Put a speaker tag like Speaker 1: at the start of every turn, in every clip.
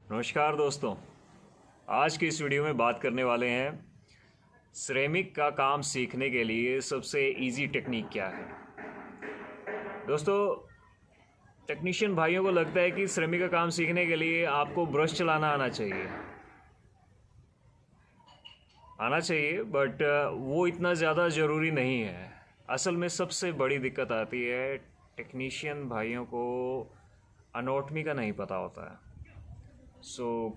Speaker 1: नमस्कार दोस्तों। आज की इस वीडियो में बात करने वाले हैं सिरेमिक का काम सीखने के लिए सबसे इजी टेक्निक क्या है। दोस्तों, टेक्नीशियन भाइयों को लगता है कि सिरेमिक का काम सीखने के लिए आपको ब्रश चलाना आना चाहिए बट वो इतना ज़्यादा ज़रूरी नहीं है। असल में सबसे बड़ी दिक्कत आती है टेक्नीशियन भाइयों को अनोटमी का नहीं पता होता है।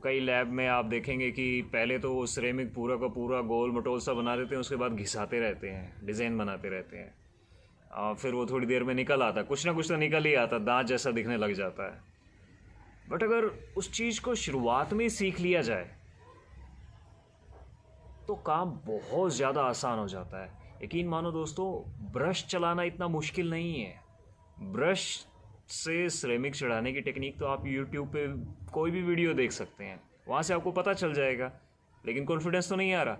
Speaker 1: कई लैब में आप देखेंगे कि पहले तो वो सिरेमिक पूरा का पूरा गोल मटोल सा बना देते हैं, उसके बाद घिसाते रहते हैं, डिज़ाइन बनाते रहते हैं। फिर वो थोड़ी देर में निकल आता है, कुछ ना कुछ तो निकल ही आता, दांत जैसा दिखने लग जाता है। बट अगर उस चीज़ को शुरुआत में ही सीख लिया जाए तो काम बहुत ज़्यादा आसान हो जाता है। यकीन मानो दोस्तों, ब्रश चलाना इतना मुश्किल नहीं है। ब्रश से सिरेमिक चढ़ाने की टेक्निक तो आप यूट्यूब पे कोई भी वीडियो देख सकते हैं, वहाँ से आपको पता चल जाएगा। लेकिन कॉन्फिडेंस तो नहीं आ रहा।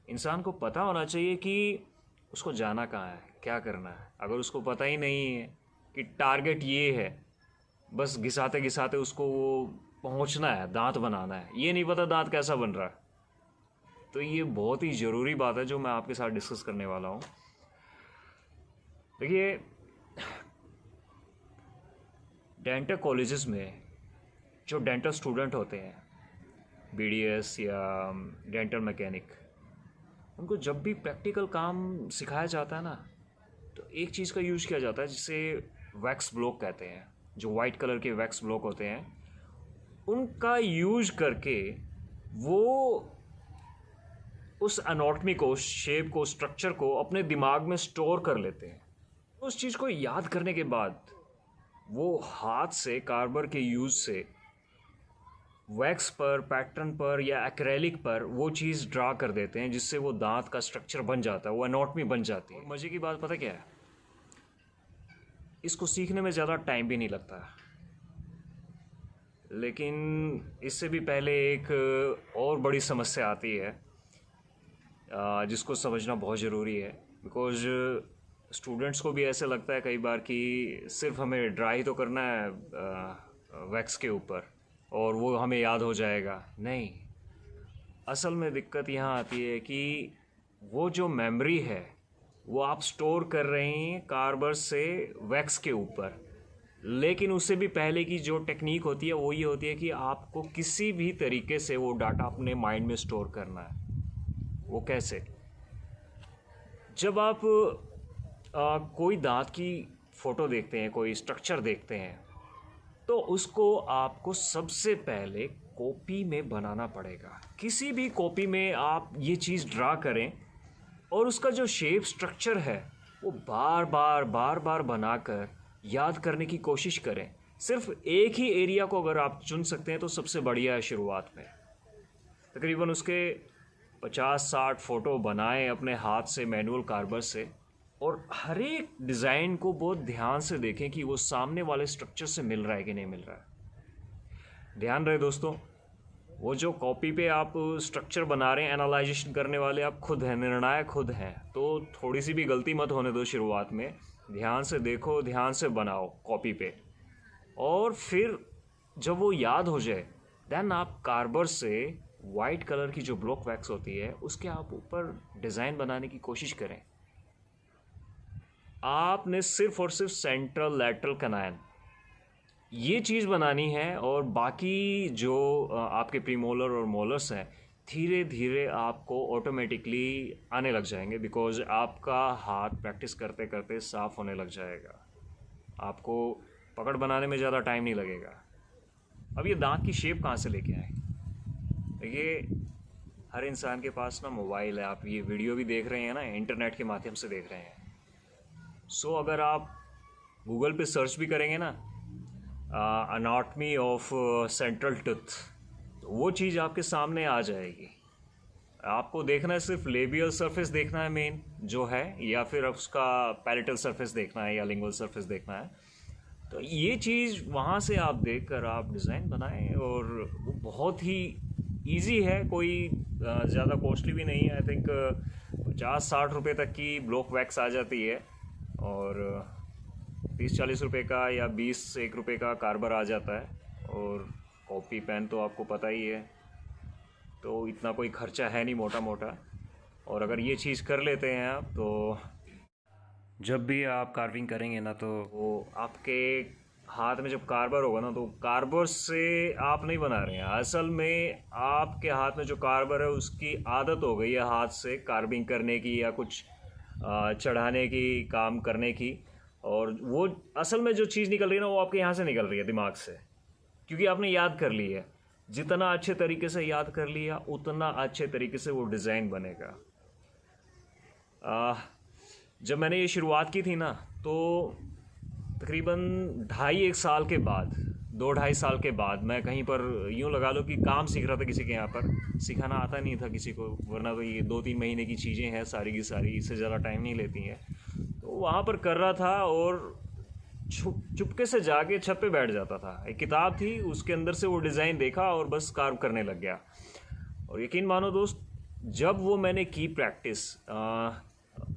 Speaker 1: इंसान को पता होना चाहिए कि उसको जाना कहाँ है, क्या करना है। अगर उसको पता ही नहीं है कि टारगेट ये है, बस घिसाते घिसाते उसको वो पहुँचना है, दांत बनाना है, ये नहीं पता दांत कैसा बन रहा है, तो ये बहुत ही ज़रूरी बात है जो मैं आपके साथ डिस्कस करने वाला हूँ। देखिए, डेंटल कॉलेजेस में जो डेंटल स्टूडेंट होते हैं, बीडीएस या डेंटल मैकेनिक, उनको जब भी प्रैक्टिकल काम सिखाया जाता है ना, तो एक चीज़ का यूज़ किया जाता है जिसे वैक्स ब्लॉक कहते हैं। जो वाइट कलर के वैक्स ब्लॉक होते हैं, उनका यूज़ करके वो उस एनाटॉमी को, शेप को, स्ट्रक्चर को अपने दिमाग में स्टोर कर लेते हैं। उस चीज़ को याद करने के बाद वो हाथ से कार्बर के यूज़ से वैक्स पर, पैटर्न पर या एक्रेलिक पर वो चीज़ ड्रा कर देते हैं, जिससे वो दांत का स्ट्रक्चर बन जाता है, वो एनाटॉमी बन जाती है। मज़े की बात पता क्या है, इसको सीखने में ज़्यादा टाइम भी नहीं लगता। लेकिन इससे भी पहले एक और बड़ी समस्या आती है जिसको समझना बहुत ज़रूरी है। बिकॉज स्टूडेंट्स को भी ऐसे लगता है कई बार कि सिर्फ हमें ड्राई तो करना है वैक्स के ऊपर और वो हमें याद हो जाएगा। नहीं, असल में दिक्कत यहाँ आती है कि वो जो मेमोरी है वो आप स्टोर कर रहे हैं कार्बर से वैक्स के ऊपर। लेकिन उससे भी पहले की जो टेक्निक होती है वो ये होती है कि आपको किसी भी तरीके से वो डाटा अपने माइंड में स्टोर करना है। वो कैसे? जब आप कोई दांत की फ़ोटो देखते हैं, कोई स्ट्रक्चर देखते हैं, तो उसको आपको सबसे पहले कॉपी में बनाना पड़ेगा। किसी भी कॉपी में आप ये चीज़ ड्रा करें और उसका जो शेप स्ट्रक्चर है वो बार बार बनाकर याद करने की कोशिश करें। सिर्फ एक ही एरिया को अगर आप चुन सकते हैं तो सबसे बढ़िया है। शुरुआत में तकरीबन उसके 50-60 फ़ोटो बनाएं अपने हाथ से, मैनुअल कार्बर से, और हर एक डिज़ाइन को बहुत ध्यान से देखें कि वो सामने वाले स्ट्रक्चर से मिल रहा है कि नहीं मिल रहा है। ध्यान रहे दोस्तों, वो जो कॉपी पे आप स्ट्रक्चर बना रहे हैं, एनालाइजेशन करने वाले आप खुद हैं, निर्णायक खुद हैं। तो थोड़ी सी भी गलती मत होने दो शुरुआत में। ध्यान से देखो, ध्यान से बनाओ कॉपी पे, और फिर जब वो याद हो जाए देन आप कार्बर से वाइट कलर की जो ब्लॉक वैक्स होती है उसके आप ऊपर डिज़ाइन बनाने की कोशिश करें। आपने सिर्फ और सिर्फ सेंट्रल लैटरल कैनाइन ये चीज़ बनानी है, और बाकी जो आपके प्रीमोलर और मोलर्स हैं धीरे धीरे आपको ऑटोमेटिकली आने लग जाएंगे। बिकॉज आपका हाथ प्रैक्टिस करते करते साफ़ होने लग जाएगा, आपको पकड़ बनाने में ज़्यादा टाइम नहीं लगेगा। अब ये दांत की शेप कहाँ से लेके आए? देखिए, हर इंसान के पास ना मोबाइल है, आप ये वीडियो भी देख रहे हैं ना, इंटरनेट के माध्यम से देख रहे हैं। अगर आप गूगल पे सर्च भी करेंगे ना, अनाटमी ऑफ सेंट्रल टूथ, तो वो चीज़ आपके सामने आ जाएगी। आपको देखना है सिर्फ लेबियल सरफेस देखना है मेन जो है, या फिर उसका पैलेटल सरफेस देखना है या लिंगुअल सरफेस देखना है। तो ये चीज़ वहाँ से आप देखकर आप डिज़ाइन बनाएं, और वो बहुत ही इजी है, कोई ज़्यादा कॉस्टली भी नहीं है। आई थिंक 50-60 रुपये तक की ब्लॉक वैक्स आ जाती है, और 30-40 रुपये का या 20-1 रुपये का कार्बर आ जाता है, और कॉपी पेन तो आपको पता ही है, तो इतना कोई खर्चा है नहीं मोटा मोटा। और अगर ये चीज़ कर लेते हैं आप, तो जब भी आप कार्विंग करेंगे ना, तो वो आपके हाथ में जब कार्बर होगा ना, तो कार्बर से आप नहीं बना रहे हैं, असल में आपके हाथ में जो कार्बर है उसकी आदत हो गई है हाथ से कार्विंग करने की या कुछ चढ़ाने की, काम करने की। और वो असल में जो चीज़ निकल रही है ना, वो आपके यहाँ से निकल रही है, दिमाग से, क्योंकि आपने याद कर ली है। जितना अच्छे तरीके से याद कर लिया उतना अच्छे तरीके से वो डिज़ाइन बनेगा। जब मैंने ये शुरुआत की थी ना, तो तकरीबन 2.5 साल के बाद, 2-2.5 साल के बाद मैं कहीं पर यूँ लगा लो कि काम सीख रहा था किसी के यहाँ पर। सिखाना आता नहीं था किसी को, वरना तो ये 2-3 महीने की चीज़ें हैं सारी की सारी, इससे ज़्यादा टाइम नहीं लेती हैं। तो वहाँ पर कर रहा था और चुपके से जाके छत पे बैठ जाता था। एक किताब थी, उसके अंदर से वो डिज़ाइन देखा और बस कार्व करने लग गया। और यकीन मानो दोस्त, जब वो मैंने की प्रैक्टिस,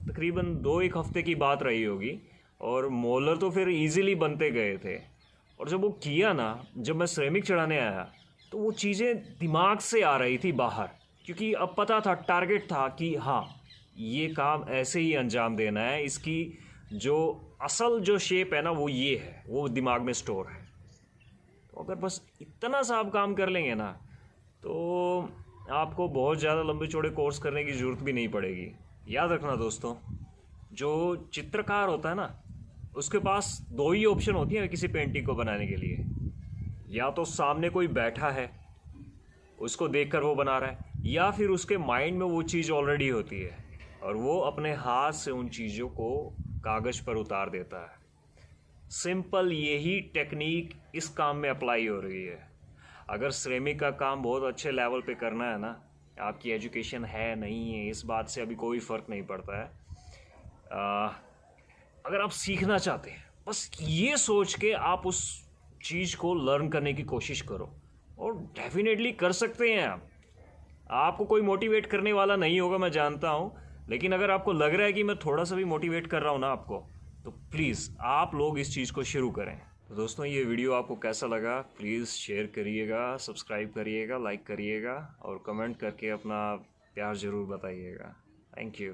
Speaker 1: तकरीबन 2-1 हफ्ते की बात रही होगी, और मोलर तो फिर इजीली बनते गए थे। और जब वो किया ना, जब मैं सिरेमिक चढ़ाने आया, तो वो चीज़ें दिमाग से आ रही थी बाहर, क्योंकि अब पता था, टारगेट था कि हाँ ये काम ऐसे ही अंजाम देना है, इसकी जो असल जो शेप है ना वो ये है, वो दिमाग में स्टोर है। तो अगर बस इतना सा आप काम कर लेंगे ना, तो आपको बहुत ज़्यादा लंबे चौड़े कोर्स करने की ज़रूरत भी नहीं पड़ेगी। याद रखना दोस्तों, जो चित्रकार होता है ना, उसके पास 2 ही ऑप्शन होती हैं किसी पेंटिंग को बनाने के लिए। या तो सामने कोई बैठा है, उसको देखकर वो बना रहा है, या फिर उसके माइंड में वो चीज़ ऑलरेडी होती है और वो अपने हाथ से उन चीज़ों को कागज़ पर उतार देता है। सिंपल यही टेक्निक इस काम में अप्लाई हो रही है। अगर सिरेमिक का काम बहुत अच्छे लेवल पे करना है ना, आपकी एजुकेशन है नहीं है इस बात से अभी कोई फ़र्क नहीं पड़ता है। अगर आप सीखना चाहते हैं, बस ये सोच के आप उस चीज़ को लर्न करने की कोशिश करो, और डेफिनेटली कर सकते हैं आप। आपको कोई मोटिवेट करने वाला नहीं होगा, मैं जानता हूँ, लेकिन अगर आपको लग रहा है कि मैं थोड़ा सा भी मोटिवेट कर रहा हूँ ना आपको, तो प्लीज़ आप लोग इस चीज़ को शुरू करें। तो दोस्तों, ये वीडियो आपको कैसा लगा प्लीज़ शेयर करिएगा, सब्सक्राइब करिएगा, लाइक करिएगा और कमेंट करके अपना प्यार ज़रूर बताइएगा। Thank you.